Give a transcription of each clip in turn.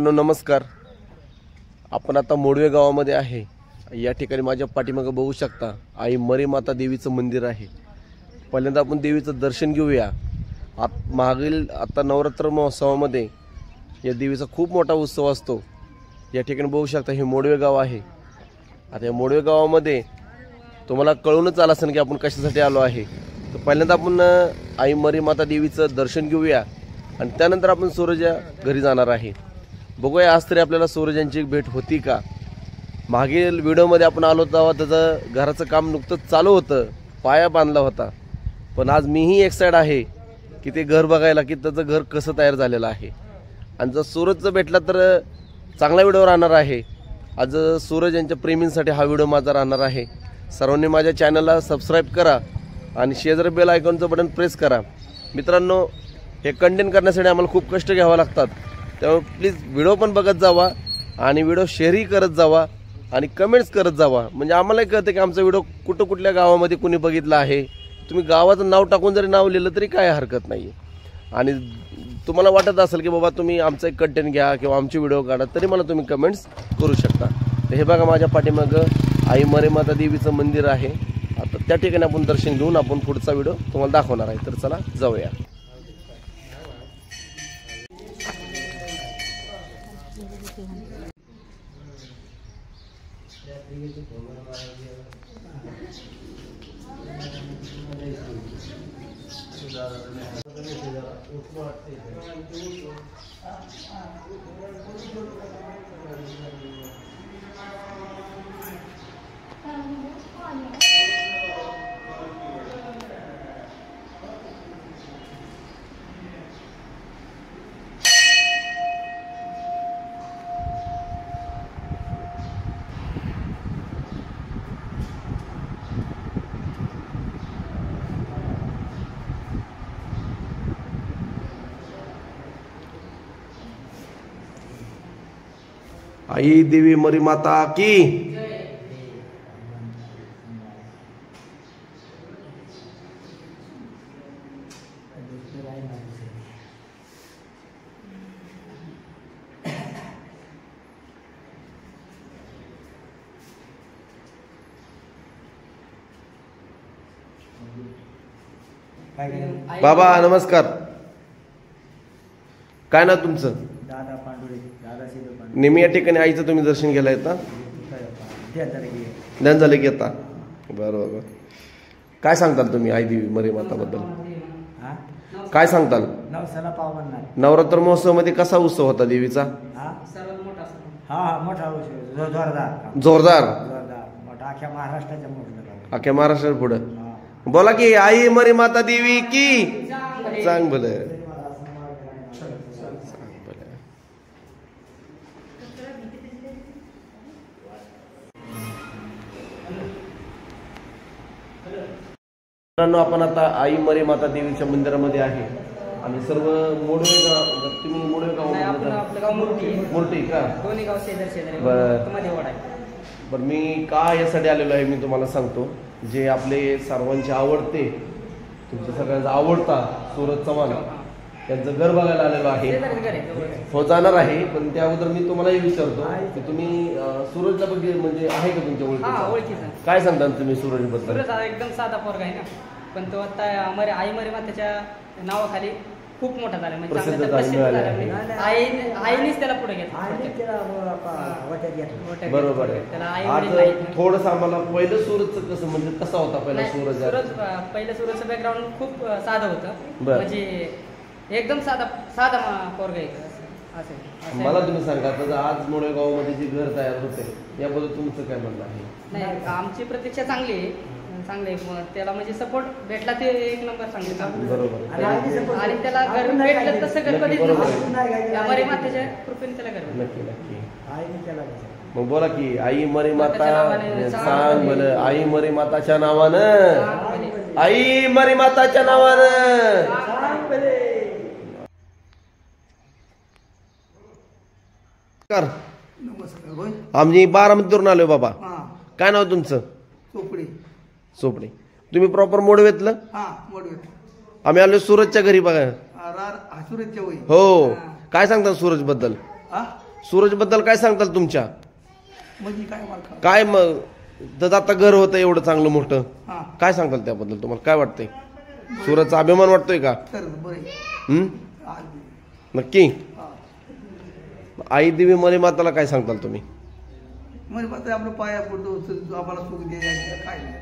नमस्कार. आपण आता मोडवे गावामध्ये आहे. या ठिकाणी माझ्या पाठीमागे बघू शकता आई मरीमाता देवीचं मंदिर आहे. पहिल्यांदा आपण देवीचं दर्शन घेऊया. मागील आता नवरात्र महोत्सवामध्ये या देवीचा खूप मोठा उत्सव असतो. या ठिकाणी बघू शकता हे मोडवे गाव आहे. आता या मोडवे गावामध्ये तुम्हाला कळूनच आलं असेल की आपण कशासाठी आलो आहे. तर पहिल्यांदा आपण आई मरीमाता देवीचं दर्शन घेऊया आणि त्यानंतर आपण सूरजा घरी जाणार आहे. बघूया आज तरी आपल्याला सूरजांची भेट होती का. मागील व्हिडिओमध्ये आपण आलो तेव्हा त्याचं घराचं काम नुकतंच चालू होतं, पाया बांधला होता. पण आज मीही एक साईड आहे की ते घर बघायला की त्याचं घर कसं तयार झालेलं आहे. आणि जर सूरजचं भेटला तर चांगला व्हिडिओ राहणार आहे. आज सूरज यांच्या प्रेमींसाठी हा व्हिडिओ माझा राहणार आहे. सर्वांनी माझ्या चॅनलला सबस्क्राईब करा आणि शेजारी बेल आयकॉनचं बटन प्रेस करा. मित्रांनो, हे कंटेंट करण्यासाठी आम्हाला खूप कष्ट घ्यावं लागतात. त्यामुळे प्लीज व्हिडिओ पण बघत जावा आणि व्हिडिओ शेअरही करत जावा आणि कमेंट्स करत जावा. म्हणजे आम्हालाही कळतं की आमचा व्हिडिओ कुठल्या गावामध्ये कुणी बघितला आहे. तुम्ही गावाचं नाव टाकून जरी नाव लिहिलं तरी काय हरकत नाही. आणि तुम्हाला वाटत असेल की बाबा तुम्ही आमचा एक कंटेंट घ्या किंवा आमचे व्हिडिओ काढा तरी मला तुम्ही कमेंट्स करू शकता. तर हे बघा माझ्या पाठीमागं आई मरीमाता देवीचं मंदिर आहे. आता त्या ठिकाणी आपण दर्शन घेऊन आपण पुढचा व्हिडिओ तुम्हाला दाखवणार आहे. तर चला जाऊया. आई देवी मरीमाता की बाबा नमस्कार. काय ना तुमचं? दादा पांडुरे. दादा नेहमी या ठिकाणी आईचं तुम्ही दर्शन घ्यायला येता? ध्यान झालं की येता. बरोबर. काय सांगताल तुम्ही आई देवी मरीमाता बद्दल? काय सांगताल? नवरात्र महोत्सव मध्ये कसा उत्सव होता देवीचा? जोरदार. अख्ख्या महाराष्ट्रात पुढे बोला की आई मरीमाता देवी की चांग भलं. आपण आता आई मरीमाता देवीच्या मंदिरामध्ये आहे आणि सर्व मोडवे गाव. तुम्ही मोडवे गाव मोठी का? दोन्ही गाव शेजारी. बरं मी का यासाठी आलेलो आहे मी तुम्हाला सांगतो. जे आपले सर्वांचे आवडते, तुमच्या सगळ्यांचा आवडता सूरज चव्हाण त्यांचं घर बघायला आलेलो आहे. हो जाणार आहे. पण त्या अगोदर मी तुम्हालाही विचारतो की तुम्ही सूरजला बघितलं म्हणजे आहे का तुमच्या ओळखीचा? काय सांगता तुम्ही सूरज बद्दल? एकदम साधा पोरगा आहे ना, पण तो आता आई मरीमाताच्या नावाखाली खूप मोठा झाला. म्हणजे आईनेच त्याला पुढे घेतला. बरोबर आहे. थोडस आम्हाला पहिलं सूरजचं कसं म्हणजे कसा होता पहिला सूरज? पहिलं सूरजचं बॅकग्राऊंड खूप साधं होतं. म्हणजे एकदम साधा पोरगा आहे. मला तुम्ही सांगा आता आज मोडवे गावामध्ये जे घर तयार होते याबद्दल तुमचं काय म्हणणं आहे? नाही, आमची प्रतीक्षा चांगली आहे. चांगले त्याला म्हणजे सपोर्ट भेटला ते एक नंबर चांगले. बरोबर. आणि त्याला घर भेटलं तसं घर कधीच मरीमातेच्या कृपेने त्याला घर. नक्की नक्की. मग बोला की आई मरीमाता सांग बरं. आई मरीमाताच्या नावानं. आई मरीमाताच्या नावानं. नमस्कार. आम्ही बारामतीवरून आलोय बाबा. काय नाव तुमचं? चोपडे. तुम्ही प्रॉपर मोडवेतलं? आम्ही आलो सूरजच्या घरी बघा. सूरजच्या हो. काय सांगता सूरज बद्दल? सूरज बद्दल काय सांगताल तुमच्या? म्हणजे काय मला काय मग तर आता घर होतं एवढं चांगलं मोठं, हा काय सांगताल त्याबद्दल? तुम्हाला काय वाटतंय? सूरजचा अभिमान वाटतोय का? खरंच बरं हम्म? नक्की. आई देवी मरी माताला काय सांगताल तुम्ही? म्हणजे मात्र आपलं पाया पडतो आम्हाला सुख द्यायला काय नाही.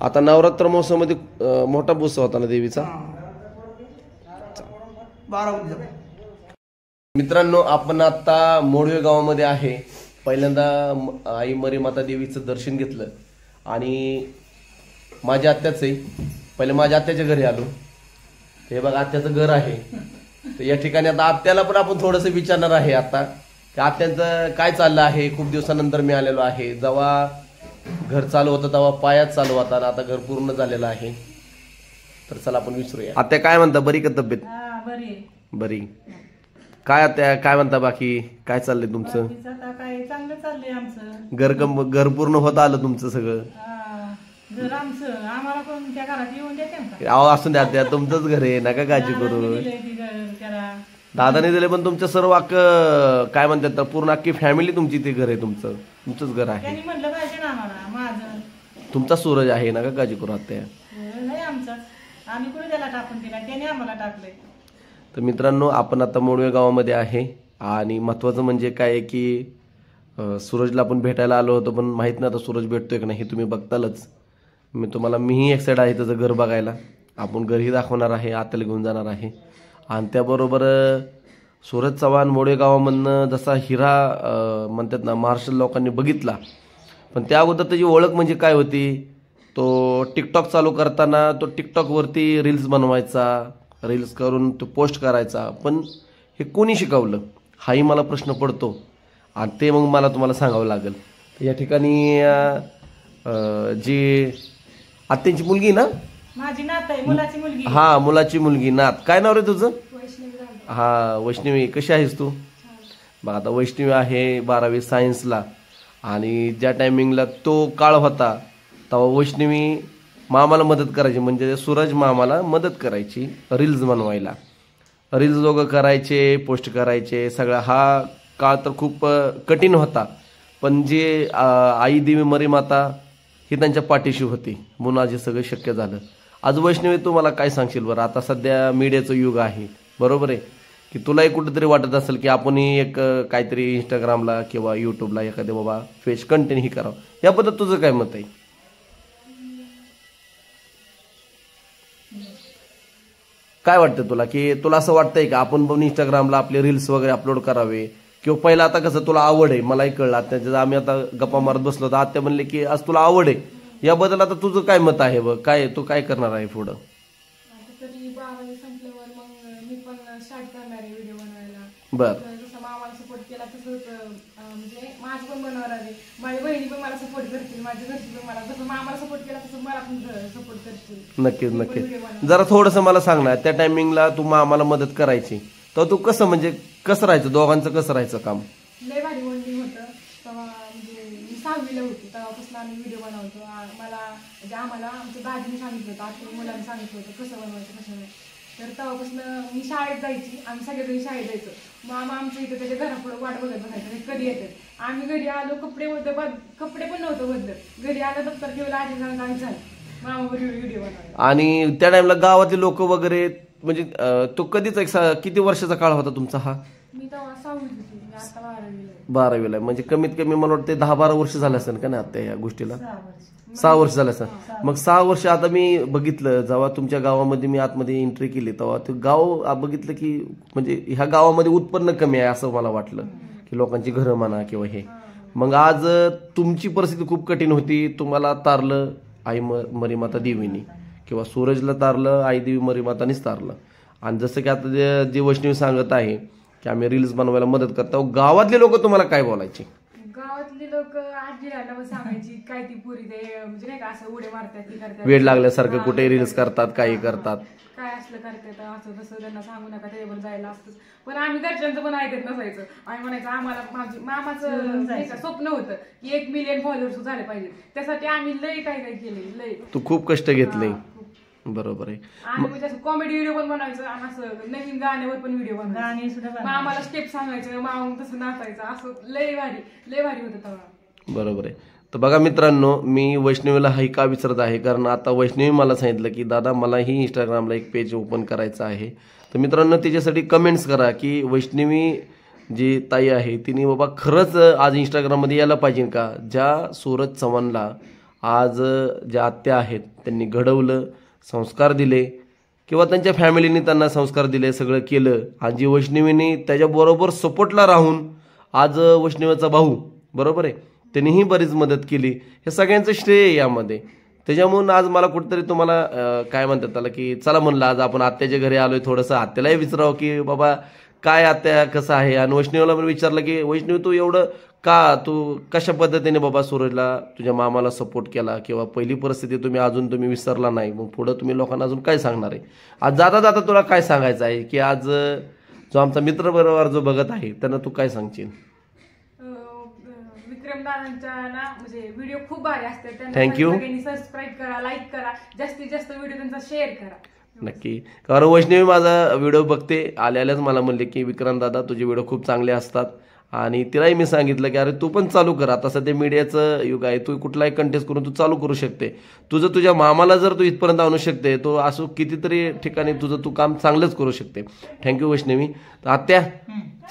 आता नवरात्र महोत्सवामध्ये मोठा उत्सव होता ना देवीचा. 12 उद्या मित्रांनो, आपण आता मोडवे गावामध्ये आहे. पहिल्यांदा आई मरी माता देवीचं दर्शन घेतलं आणि माझ्या आत्याच आहे. पहिले माझ्या आत्याच्या घरी आलो. हे बघा आत्याचं घर आहे. तर या ठिकाणी आता आत्याला पण आपण थोडंसं विचारणार आहे आता की आत्याचं काय चाललं आहे. खूप दिवसानंतर मी आलेलो आहे. जेव्हा घर चालू होतं तेव्हा पायात चालू होता आणि आता घर पूर्ण झालेलं आहे. तर चला आपण विचारूया. आत्या काय म्हणता, बरी का तब्येत? बरी. काय आत्या काय म्हणता, बाकी काय चाललंय तुमचं? काय चांगलं चाललंय आमचं. घर पूर्ण होत आलं तुमचं सगळं? घर आमचं आम्हाला पण त्या घरात येऊन देते अहो असून द्या, त्या तुमचंच घर आहे, नका काळजी करू. दादाने दिले पण तुमचं सर्व काय म्हणतात पूर्ण अख्खी फॅमिली तुमची ते घर आहे, तुमचंच घर आहे. त्यांनी म्हटलं पाहिजे ना आम्हाला, माझं तुमचा सूरज आहे, नका काळजी करू आत्या. नाही आमचं, आम्ही कुठे त्याला टाकून दिला, त्याने आम्हाला टाकलंय. तर मित्रांनो, आपण आता मोडवे गावामध्ये आहे आणि महत्वाचं म्हणजे काय आहे की सूरजला आपण भेटायला आलो होतो, पण माहित नाही आता सूरज भेटतोय की नाही हे तुम्ही बघतालच. मीही एक्साइड आहे त्याचं घर बघायला. आपण घरही दाखवणार आहे, आत्याला घेऊन जाणार आहे. आणि त्याबरोबर सूरज चव्हाण मोडवे गावामधनं जसा हिरा म्हणतात ना महाराष्ट्र लोकांनी बघितला, पण त्या अगोदर त्याची ओळख म्हणजे काय होती, तो टिकटॉक चालू करताना तो टिकटॉकवरती रील्स बनवायचा, रील्स करून तो पोस्ट करायचा. पण हे कोणी शिकवलं हाही मला प्रश्न पडतो आणि ते मग मला तुम्हाला सांगावं लागेल. या ठिकाणी जी आत्यांची मुलगी ना, माझी नात आहे, मुलाची मुलगी. हा मुलाची मुलगी नात. काय नाव रे तुझं? हा वैष्णवी. कशी आहेस तू? बघ आता वैष्णवी आहे 12वी सायन्सला आणि ज्या टायमिंगला तो काळ होता तेव्हा वैष्णवी मामाला मदत करायची, म्हणजे सूरज मामाला मदत करायची रील्स बनवायला. रील्स दोघं करायचे, पोस्ट करायचे. सगळा हा काळ तर खूप कठीण होता, पण जे आई देवी मरी माता ही त्यांच्या पाठीशी होती म्हणून आज हे सगळं शक्य झालं. आज वैष्णवी तू मला काय सांगशील बरं? आता सध्या मीडियाचं युग आहे, बरोबर आहे की तुलाही कुठेतरी वाटत असेल की आपणही एक काहीतरी इंस्टाग्रामला किंवा यूट्यूबला एखादे बाबा फेस कंटेंट ही करावं, याबद्दल तुझं काय मत आहे? काय वाटतं तुला, की तुला असं वाटतंय का आपण पण इंस्टाग्रामला आपले रील्स वगैरे अपलोड करावे? किंवा पहिला आता कसं तुला आवड आहे, मलाही कळलं त्याच्यात आम्ही आता गप्पा मारत बसलो तर आत्या म्हणले की आज तुला आवड आहे, याबद्दल आता तुझं काय मत आहे? बघ काय तू काय करणार आहे पुढं? तरी 12वी संपल्यावर मग मी पण स्टार्ट करणार आहे व्हिडिओ बनवायला. बर. जसं मामाला सपोर्ट केला तसंच म्हणजे माझं पण बनवणार आहे. माझ्या बहिणी पण मला सपोर्ट करतील, माझ्या घरची पण मला, जसं मामाला सपोर्ट केला तसं मला पण सपोर्ट करतील. नक्कीच नक्कीच. जरा थोडंसं मला सांग ना, त्या टायमिंगला तू आम्हाला मदत करायची तर तू कसं, म्हणजे कसं राहायचं, दोघांचं कसं राहायचं काम? लय भारी बॉन्डिंग होतं तेव्हा. म्हणजे मी 6वीला होती तेव्हापासून आम्ही व्हिडिओ बनवतो. मला म्हणजे आम्हाला आमच्या दाजीने सांगितलं होतं, आत्या मुलांनी सांगितलं होतं कसं बनवायचं कसं नाही. तर तेव्हापासून मी शाळेत जायची, आम्ही सगळेजण शाळेत जायचो. मामा आमच्या इथं त्याच्या घरापुढे वाट बघत बसायचं कधी येतात. आम्ही घरी आलो, कपडे पण नव्हतं बदलत, घरी आलं दप्तर ठेवलं, आजी सांगा आम्ही झालं मामावर व्हिडिओ बनवायला. आणि त्या टाइमला गावातले लोक वगैरे म्हणजे तो कधीच किती वर्षाचा काळ होता तुमचा हा? मी तेव्हा 6वीत होती, आता 12वीला. म्हणजे कमीत कमी मला वाटतं 10-12 वर्ष झालं असेल का नाही आता या गोष्टीला? 6 वर्ष. 6 वर्ष झालं असेल. मग 6 वर्ष आता मी बघितलं, जेव्हा तुमच्या गावामध्ये मी आतमध्ये एंट्री केली तेव्हा ते गाव बघितलं की म्हणजे ह्या गावामध्ये उत्पन्न कमी आहे असं मला वाटलं, की लोकांची घरं म्हणा किंवा हे. मग आज तुमची परिस्थिती खूप कठीण होती, तुम्हाला तारलं आई मरी माता देवीनी किंवा सूरजला तारलं आई देवी मरी मातानीच तारलं. आणि जसं की आता जे वैष्णवी सांगत आहे की आम्ही रील्स बनवायला मदत करतो, गावातले लोक तुम्हाला काय बोलायचे? गावातली लोक आजीला सांगायची काय ती पुरी ते म्हणजे नाही का असं उडे मारतात, ती करतात, वेळ लागल्यासारखं कुठे रील्स करतात, काही करतात, काय असलं करतात, असं तसं त्यांना सांगू नका, त्याच्यावर जायला असतंच. पण आम्ही घरच्यांचं पण ऐकत नसायचं. आम्ही म्हणायचं आम्हाला मामाचं नाही का स्वप्न होतं की 1 मिलियन फॉलोअर्स झाले पाहिजे, त्यासाठी आम्ही लय काय केले, लय. तू खूप कष्ट घेतले. बरोबर आहे. आणि म्हणजे असं कॉमेडी व्हिडिओ पण बनवायचं आणि असं नवीन गाण्यावर पण व्हिडिओ बनवायचं. मग आम्हाला स्टेप सांगायचं, मग आम्ही तसं नाचायचं, असं लय भारी होतं तेव्हा. बरोबर आहे. तर बघा मित्रांनो, मी वैष्णवीला हाही का विचारत आहे, कारण आता वैष्णवी मला सांगितलं की दादा मलाही इंस्टाग्रामला एक पेज ओपन करायचं आहे. तर मित्रांनो त्याच्यासाठी कमेंट्स करा की वैष्णवी जी ताई आहे तिने बाबा खरंच आज इंस्टाग्राममध्ये यायला पाहिजे का. ज्या सूरज चव्हाणला आज ज्या आत्या आहेत त्यांनी घडवलं, संस्कार दिले किंवा त्यांच्या फॅमिलीने त्यांना संस्कार दिले, सगळं केलं. आणि जी वैष्णवीने त्याच्याबरोबर सपोर्टला राहून आज वैष्णवीचा भाऊ बरोबर आहे त्यांनीही बरीच मदत केली. हे सगळ्यांचं श्रेय आहे यामध्ये. त्याच्यामुळून आज मला कुठेतरी तुम्हाला काय म्हणतात त्याला की चला म्हणलं आज आपण आत्याच्या घरी आलोय, थोडंसं आत्यालाही विचारावं की बाबा काय आत्या कसं आहे. आणि वैष्णवीला पण विचारलं की वैष्णवी तू एवढं का, तू कशा पद्धतीने बाबा सूरजला तुझ्या मामाला सपोर्ट केला किंवा पहिली परिस्थिती तुम्ही विसरला नाही, मग पुढं तुम्ही लोकांना अजून काय सांगणार आहे. आज जाता जाता तुला काय सांगायचं आहे की आज जो आमचा मित्रपरिवार जो बघत आहे त्यांना तू काय सांगशील. विक्रमदादांच्या ना म्हणजे व्हिडिओ खूप भारी असतात. Thank you. सगळ्यांनी सबस्क्राईब करा, लाईक करा, जास्तीत जास्त व्हिडिओ त्यांचा शेअर करा. नक्की. कारण वैष्णवी माझा व्हिडिओ बघते, आल्याच मला म्हणले की विक्रांत दादा तुझे व्हिडिओ खूप चांगले असतात. आणि तिलाही मी सांगितलं की अरे तू पण चालू कर, आता सध्या मीडियाचं युग आहे, तू कुठलाही कंटेस्ट करून तू चालू करू शकते. तुझ्या मामाला जर तू इथपर्यंत आणू शकते तो असं कितीतरी ठिकाणी तुझं तू काम चांगलंच करू शकते. थँक्यू वैष्णवी. तर आत्या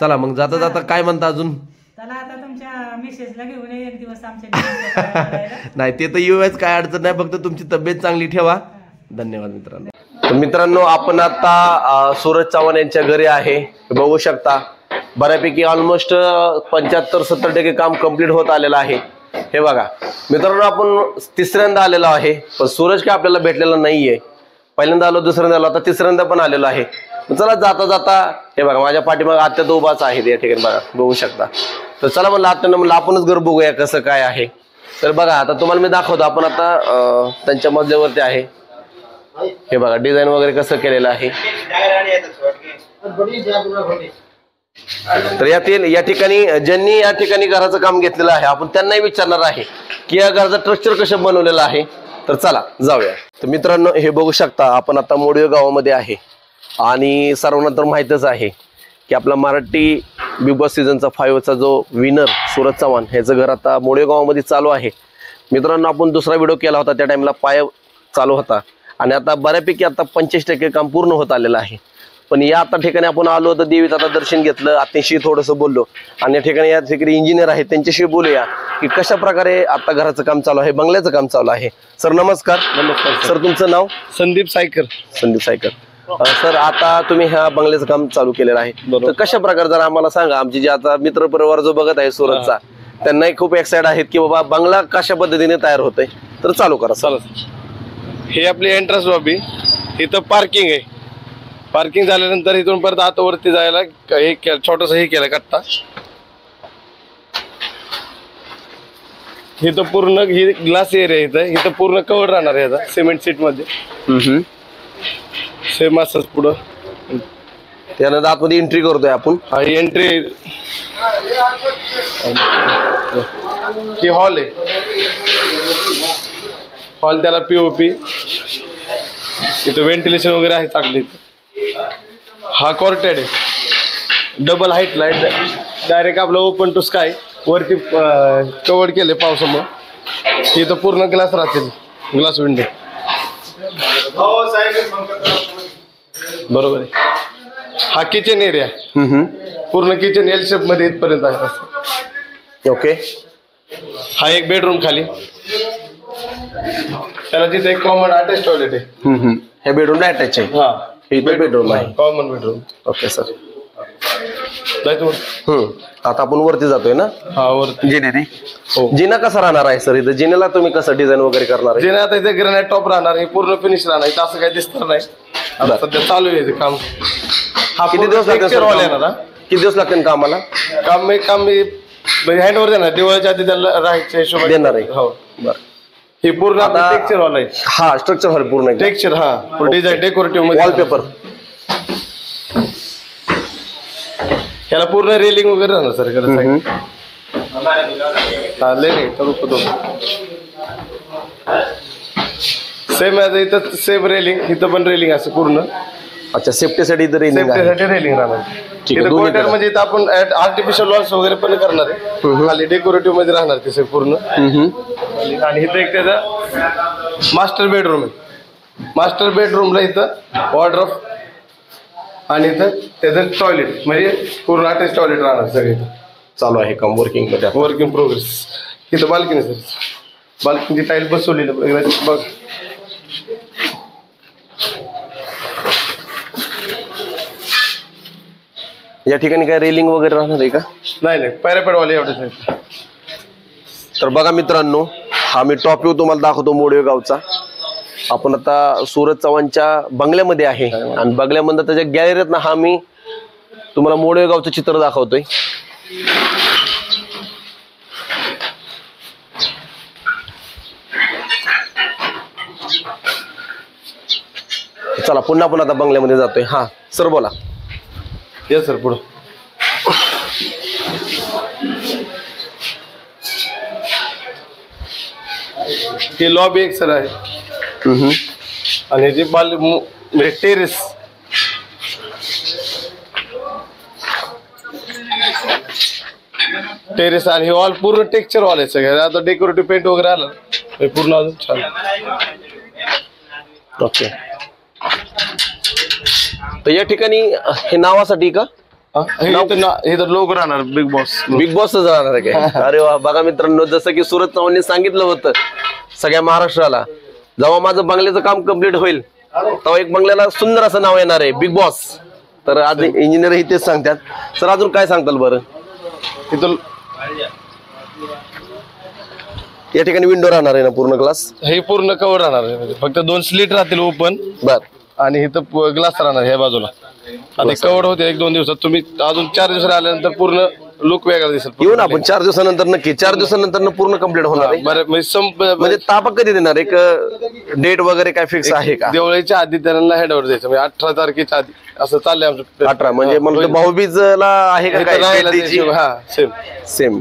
चला मग जाता जाता काय म्हणता अजून. चला आता तुमच्या मिसेसला घेऊन एक दिवस आमच्या नाही ते तर येऊच, काय अडचण नाही, फक्त तुमची तब्येत चांगली ठेवा. धन्यवाद मित्रांनो. तर मित्रांनो आपण आता सूरज चव्हाण यांच्या घरी आहे, बघू शकता बऱ्यापैकी ऑलमोस्ट 75-70% काम कम्प्लीट होत आलेलं आहे. हे बघा मित्रांनो आपण तिसऱ्यांदा आलेलो आहे, पण सूरज काय आपल्याला भेटलेला नाहीये. पहिल्यांदा आलो, दुसऱ्यांदा आलो, आता तिसऱ्यांदा पण आलेलो आहे. चला जाता जाता हे बघा माझ्या पाठीमागे आत्या तो उभाच आहे या ठिकाणी बघा, बघू शकता. तर चला म्हणलं आत्यानं म्हणलं आपणच घर बघूया कसं काय आहे. तर बघा आता तुम्हाला मी दाखवतो. आपण आता त्यांच्या मजल्यावरती आहे. हे बघा डिझाईन वगैरे कसं केलेलं आहे. तर या ठिकाणी ज्यांनी या ठिकाणी घराचं काम घेतलेलं आहे आपण त्यांनाही विचारणार आहे की या घराचं स्ट्रक्चर कसं बनवलेलं आहे. तर चला जाऊया. तर मित्रांनो हे बघू शकता आपण आता मोडवे गावामध्ये आहे आणि सर्वांना तर माहीतच आहे की आपला मराठी बिग बॉस सीझनचा 5चा जो विनर सूरज चव्हाण ह्याचं घर आता मोडवे गावामध्ये चालू आहे. मित्रांनो आपण दुसरा व्हिडिओ केला होता त्या टाइमला पाय चालू होता आणि आता बऱ्यापैकी आता 85% काम पूर्ण होत आलेलं आहे. पण या आता ठिकाणी आपण आलो तर देवीचं आता दर्शन घेतलं, आत्याशी थोडंसं बोललो आणि या ठिकाणी इंजिनियर आहे त्यांच्याशी बोलूया की कशा प्रकारे आता घराचं काम चालू आहे, बंगल्याचं काम चालू आहे. सर नमस्कार. नमस्कार सर. तुमचं नाव. संदीप सायकर. संदीप सायकर. सर आता तुम्ही ह्या बंगल्याचं काम चालू केलेलं आहे, तर कशा प्रकारे जरा आम्हाला सांगा. आमची जे आता मित्र परिवार जो बघत आहे सूरजचा त्यांनाही खूप एक्साइट आहेत की बाबा बंगला कशा पद्धतीने तयार होतोय. तर चालू करा. चला. हे आपली एंट्रन्स लॉबी, इथं पार्किंग आहे. पार्किंग झाल्यानंतर इथून परत आतवरती जायला एक छोटस हे केलं कट्टा. इथं पूर्ण ही ग्लास एरिया, इथं पूर्ण कव्हर राहणार आहे याचा सिमेंट सीट मध्ये. सेम असंच पुढं त्यानंतर आतमध्ये एंट्री करतोय आपण. हा एंट्री ही हॉल आहे. हॉल त्याला पीओपी, इथं व्हेंटिलेशन वगैरे आहे चांगली. हा कॉर्टेड आहे, डबल हाईट लाईट, डायरेक्ट आपलं ओपन टू स्काय. वरती कव्हर केले पावसामुळे. इथं पूर्ण ग्लास राहतील, ग्लास विंडो. बरोबर आहे. हा किचन एरिया, पूर्ण किचन एल शेप मध्ये इथपर्यंत आहे. ओके. हा एक बेडरूम खाली, त्याला तिथे एक कॉमन अटॅच टॉयलेट आहे. हे बेडरूमला अटॅच आहे. हा बेडरूम आहे, कॉमन बेडरूम. Okay sir. जायचं आता आपण वरती जातोय ना. हा वरती जिने. हो. जिना कसा राहणार आहे सर इथं. जिनेला तुम्ही कसं डिझाईन वगैरे करणार आहे. जिने आता इथे ग्रेनाइट टॉप राहणार, हे पूर्ण फिनिश राहणार. इथं असं काही दिसणार नाही. आता सध्या चालू आहे ते काम. हा किती दिवस लागतील. किती दिवस लागतील कामाला. काम मी हँडवर देणार, दिवाळीच्या आधी त्याला राहायच्या हिशोबाने देणार आहे. हो बरं. हे पूर्ण टेक्स्चर वाला आहे. हा स्ट्रक्चर हॉल पूर्ण टेक्स्चर. हा डिझाईन डेकोरेटिव्ह मध्ये वॉलपेपर. याला पूर्ण रेलिंग वगैरे राहणार सर. सेम इथं सेम रेलिंग, इथं पण रेलिंग असं पूर्ण अच्छा, सेफ्टीसाठी इथं रेलिंग आहे. सेफ्टीसाठी रेलिंग राहणार. ठीक आहे, इथं दोन्ही कोर्टयार्ड म्हणजे इथं आपण आर्टिफिशियल वॉल्स वगैरे पण करणार आहे. खाली डेकोरेटिव्ह मध्ये राहणार ते पूर्ण. आणि इथं एक त्याचा मास्टर बेडरूम आहे. मास्टर बेडरूमला इथं वॉर्डरोब आणि इथं त्याचं टॉयलेट, म्हणजे पूर्ण अटॅच टॉयलेट राहणार सगळे. चालू आहे काम वर्किंग मध्ये. Work in progress. इथं बाल्कनी सर, बाल्कनीची टाईल बसवलेली बघ. या ठिकाणी काय रेलिंग वगैरे राहणार आहे का? नाही पॅरापेड वाले एवढे. तर बघा मित्रांनो, हा मी टॉप व्ह्यू तुम्हाला दाखवतो मोडवे गावचा. आपण आता सूरज चव्हाणच्या बंगल्यामध्ये आहे आणि बंगल्यामध्ये त्याच्या गॅलरीत ना हा मी तुम्हाला मोडवे गावचं चित्र दाखवतोय. चला पुन्हा आता बंगल्यामध्ये जातोय. हा सर बोला. येस सर, पुढं ही लॉबी एक सर आहे. आणि जी म्हणजे टेरेस, टेरेस आणि हे वॉल पूर्ण टेक्स्चर वॉल आहे सगळं. आता डेकोरेटिव्ह पेंट वगैरे आलं हे पूर्ण अजून छान. ओके, तर या ठिकाणी हे नावासाठी का? हे तर लोक राहणार बिग बॉस. बिग बॉसच राहणार आहे काय? अरे वा, बघा मित्रांनो, जसं की सूरज चव्हाणने सांगितलं होतं सगळ्या महाराष्ट्राला, जेव्हा माझं बंगल्याचं काम कम्प्लीट होईल तेव्हा एक बंगल्याला सुंदर असं नाव येणार आहे, बिग बॉस. तर आज इंजिनियर ही तेच सांगतात. सर अजून काय सांगताल बरं? इथं या ठिकाणी विंडो राहणार आहे ना पूर्ण ग्लास? हे पूर्ण कव्हर राहणार आहे, फक्त 2 स्लिट राहतील ओपन. बर. आणि इथं ग्लास राहणार ह्या बाजूला. आणि कव्हर होते 1-2 दिवसात. तुम्ही अजून 4 दिवस आल्यानंतर पूर्ण लुक वेगळा दिसेल. येऊ ना आपण 4 दिवसानंतर, नक्की 4 दिवसानंतर पूर्ण कम्प्लीट होणार आहे. बरं, म्हणजे ताबा कधी देणार? एक डेट वगैरे काय फिक्स आहे का? दिवाळीच्या आधी त्यांना हेडवर द्यायचं, म्हणजे 18 तारखेच्या आधी असं चाललंय आमचं. 18 म्हणजे मला भाऊबीजला आहे का काय? हा सेम सेम.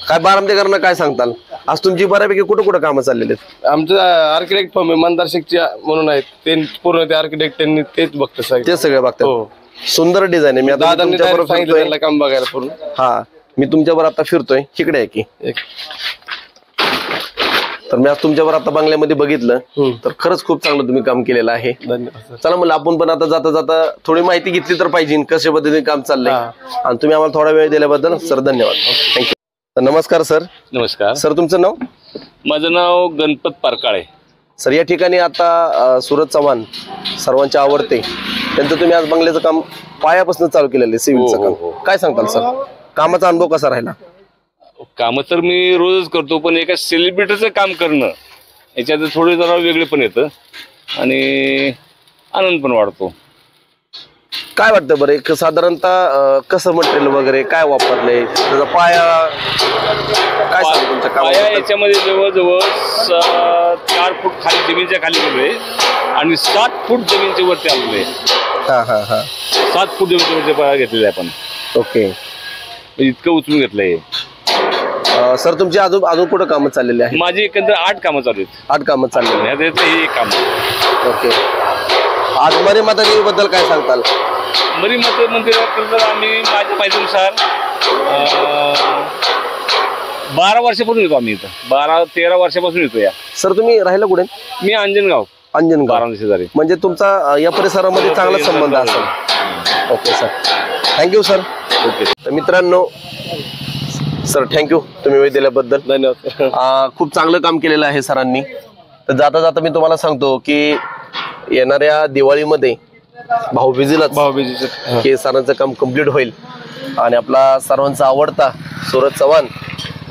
काय बारामतीकरांना काय सांगताल? आज तुमची बऱ्यापैकी कुठं कामं चाललेली आहेत? आमचं आर्किटेक्ट फर्म आहे मंदार शेखची म्हणून आहेत, ते पूर्ण ते आर्किटेक्ट त्यांनी तेच बघतात. ते सगळे बघतात. हो, सुंदर डिझाईन आहे. मी आता तुमच्याबरोबर सांगितलं त्यांना काम बघायला पूर्ण. हा, मी तुमच्याबरोबर आता फिरतोय. इकडे आहे की? तर मी आज तुमच्याबरोबर आता बंगल्यामध्ये बघितलं तर खरंच खूप चांगलं तुम्ही काम केलेलं आहे. धन्यवाद. चला म्हणलं आपण पण आता जाता थोडी माहिती घेतली तर पाहिजे कशा पद्धतीने काम चाललंय. आणि तुम्ही आम्हाला थोडा वेळ दिल्याबद्दल सर धन्यवाद. थँक्यू. नमस्कार सर. नमस्कार सर, तुमचं नाव? माझं नाव गणपत पारकाळे. सर, या ठिकाणी आता सूरज चव्हाण सर्वांचे आवडते, त्यांचं तुम्ही आज बंगल्याचं काम पायापासून चालू केलेलं आहे, सिव्हिलचं काम. काय सांगताल सर? कामाचा अनुभव कसा राहिला? काम तर मी रोजच करतो, पण एका सेलिब्रिटीचं काम करणं याच्यात थोडे जरा वेगळे पण येतं आणि आनंद पण वाढतो. काय वाटतं बरं, एक साधारणतः कसं मटेरियल वगैरे काय वापरलंय, त्याचा पाया काय सांगतो तुमच्या पाया कामाबद्दल? याच्यामध्ये जवळजवळ 4 फूट खाली जमीनच्या खाली गेलोय आणि 7 फूट जमीनच्या वरती आलेले. हा हा हा 7 फूट जमीनच्या वरती पाया घेतलेला आहे आपण. ओके. इतकं उचलून घेतलंय. सर, तुमची अजून कुठं कामं चाललेली आहे? माझी एकंदर 8 कामं चालू आहेत. 8 कामं चाललेली आहेत. ह्यात हे एक काम. ओके. आज मरीमाता देवीबद्दल काय सांगताल? मरीमाता मंदिरात आम्ही माझ्या माहितीनुसार 12 वर्षापासून येतो आम्ही इथं. 12-13 वर्षापासून येतो. या सर, तुम्ही राहिला कुठे? मी अंजनगाव शेजारी. म्हणजे तुमचा या परिसरामध्ये चांगला संबंध असेल. Okay sir, thank you sir. Okay. तर मित्रांनो, सर थँक्यू तुम्ही वेळ दिल्याबद्दल. धन्यवाद. खूप चांगलं काम केलेलं आहे सरांनी. तर जाता जाता मी तुम्हाला सांगतो की येणाऱ्या दिवाळीमध्ये भाऊबीजेचं हे सरांचं काम कम्प्लीट होईल आणि आपला सर्वांचा आवडता सूरज चव्हाण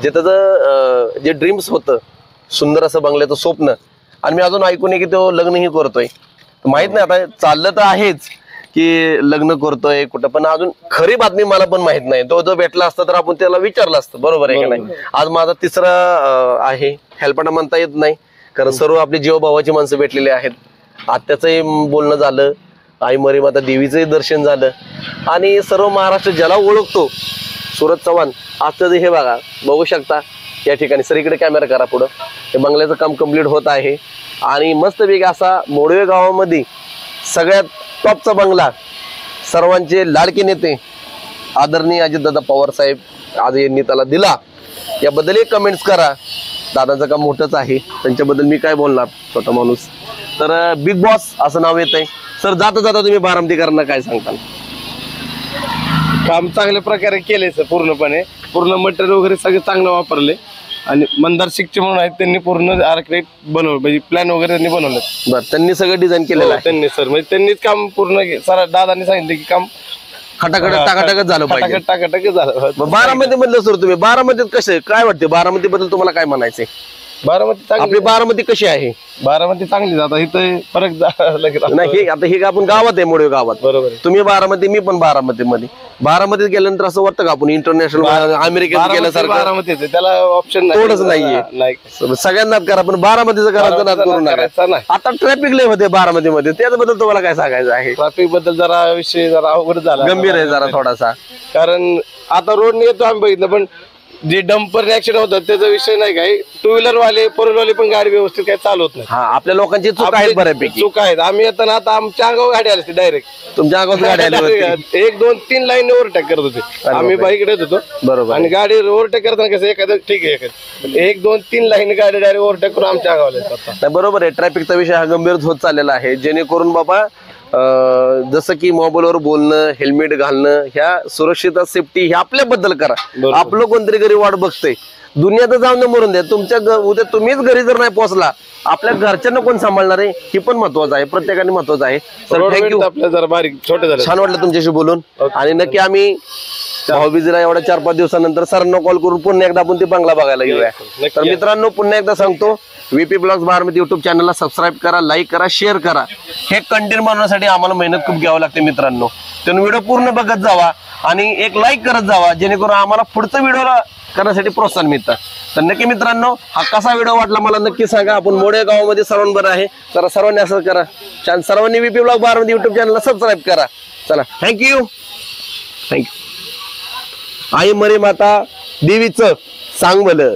जे त्याचं जे ड्रीम्स होतं सुंदर असं बंगल्याचं स्वप्न, आणि मी अजून ऐकून की तो लग्नही करतोय. माहित नाही आता चाललं तर आहेच की लग्न करतोय कुठं, पण अजून खरी बातमी मला पण माहित नाही. तो जो भेटला असता तर आपण त्याला विचारलं असतं, बरोबर आहे की नाही? आज माझा 3रा आहे, हेल्पटा म्हणता येत नाही कारण सर्व आपली जीवभावाची माणसं भेटलेली आहेत. आत्याचंही बोलणं झालं, आई मरीमाता देवीचंही दर्शन झालं आणि सर्व महाराष्ट्र ज्याला ओळखतो सूरज चव्हाण आजचं हे बघा, बघू शकता या ठिकाणी. सर, इकडे कॅमेरा करा पुढं. हे बंगल्याचं काम कम्प्लीट होत आहे आणि मस्तपैकी असा मोडवे गावामध्ये सगळ्यात टॉपचा बंगला, सर्वांचे लाडके नेते आदरणीय अजितदादा पवार साहेब आज यांनी त्याला दिला, याबद्दल एक कमेंट्स करा. दादाचं काम मोठंच आहे, त्यांच्याबद्दल मी काय बोलणार, स्वतः माणूस. तर बिग बॉस असं नाव येत आहे. सर जाता जाता तुम्ही बारामतीकरांना काय सांगताल? काम चांगल्या प्रकारे केले सर, पूर्ण मटेरियल वगैरे सगळे चांगलं वापरले. आणि मंदार शिकचे म्हणून आहेत, त्यांनी पूर्ण आर्किटेक्ट बनवलं, म्हणजे प्लॅन वगैरे त्यांनी बनवलं. बरं, त्यांनी सगळं डिझाईन केलेलं आहे. त्यांनी सर, म्हणजे त्यांनीच काम पूर्ण सर दादांनी सांगितलं की काम खटाखट टाकाटाकच झालं पाहिजे. टाकाटाक झालं. मग बारामती मधलं सर तुम्ही बारामतीत कसे काय वाटते, बारामती बद्दल तुम्हाला काय म्हणायचंय? बारामती चांगली, आपली बारामती कशी आहे? बारामती चांगली. आता इथं फरक नाही, आता हे आपण गावात आहे, मोडवे गावात. बरोबर आहे. तुम्ही बारामती, मी पण बारामतीमध्ये. बारामतीत गेल्यानंतर असं वाटतं का आपण इंटरनॅशनल अमेरिकेत गेल्यासारखं? बारामती त्याला ऑप्शन थोडंच नाहीये. सगळ्यांनाच करा, पण बारामतीचं करायचं नाद करू नका. आता ट्रॅफिक लय होते बारामतीमध्ये, त्याच्याबद्दल तुम्हाला काय सांगायचं आहे? ट्रॅफिक बद्दल जरा विषय जरा अवघड झाला, गंभीर आहे जरा थोडासा. कारण आता रोडने येतो आम्ही बघितलं, पण जे डंपर ऍक्सिडेंट होतात त्याचा विषय नाही काय, टू व्हीलर वाले फोर व्हीलर वाले पण गाडी व्यवस्थित काही चालवत नाही. हा, आपल्या लोकांची चूक आहे बऱ्यापैकी. चूक आहेत. आम्ही येताना आता आमच्या अंगावर गाडी आली डायरेक्ट, तुमच्या अगोदर गाडी आली होती. 1 2 3 लाईन ओव्हरटेक करत होते. आम्ही बाईकडे येत होतो, बरोबर. आणि गाडी ओव्हरटेक करताना कसं एखादं ठीक आहे, 1 2 3 लाईन गाडी डायरेक्ट ओव्हरटेक करून आमच्या अंगावर येतात. नाही, बरोबर आहे. ट्रॅफिकचा विषय हा गंभीर होत चाललेला आहे, जेणेकरून बाबा जसं की मोबाईलवर बोलणं, हेल्मेट घालणं, ह्या सुरक्षितता सेफ्टी हे आपल्याबद्दल करा. आपलं कोणतरी घरी वाट बघतंय, दुनियात जाऊन मरून द्या. तुमच्या उद्या तुम्हीच घरी जर नाही पोहोचला, आपल्या घरच्यांना कोण सांभाळणार आहे, ही पण महत्वाचं आहे, प्रत्येकाने महत्वाचं आहे. सर थँक्यू, आपल्या जरा बारीक छोटे झाले, छान वाटलं तुमच्याशी बोलून. आणि नक्की आम्ही भाऊबीजेला एवढ्या 4-5 दिवसानंतर सरांना कॉल करून पुन्हा एकदा आपण ते बंगला बघायला घेऊया. तर मित्रांनो, पुन्हा एकदा सांगतो, VP ब्लॉग्स बारामती युट्यूब चॅनलला सबस्क्राईब करा, लाईक करा, शेअर करा. हे कंटेंट बनवण्यासाठी आम्हाला मेहनत खूप घ्यावं लागते मित्रांनो. त्यानं व्हिडिओ पूर्ण बघत जावा आणि एक लाईक करत जावा, जेणेकरून आम्हाला पुढचा व्हिडिओ करण्यासाठी प्रोत्साहन मिळतं. तर नक्की मित्रांनो, हा कसा व्हिडिओ वाटला मला नक्की सांगा. आपण मोडे गावामध्ये सर्वांबरोबर आहे, तर सर्वांनी असं करा, सर्वांनी VP ब्लॉग बारामती युट्यूब चॅनलला सबस्क्राईब करा. चला, थँक्यू. आई मरे माता देवीचं सांग भलं.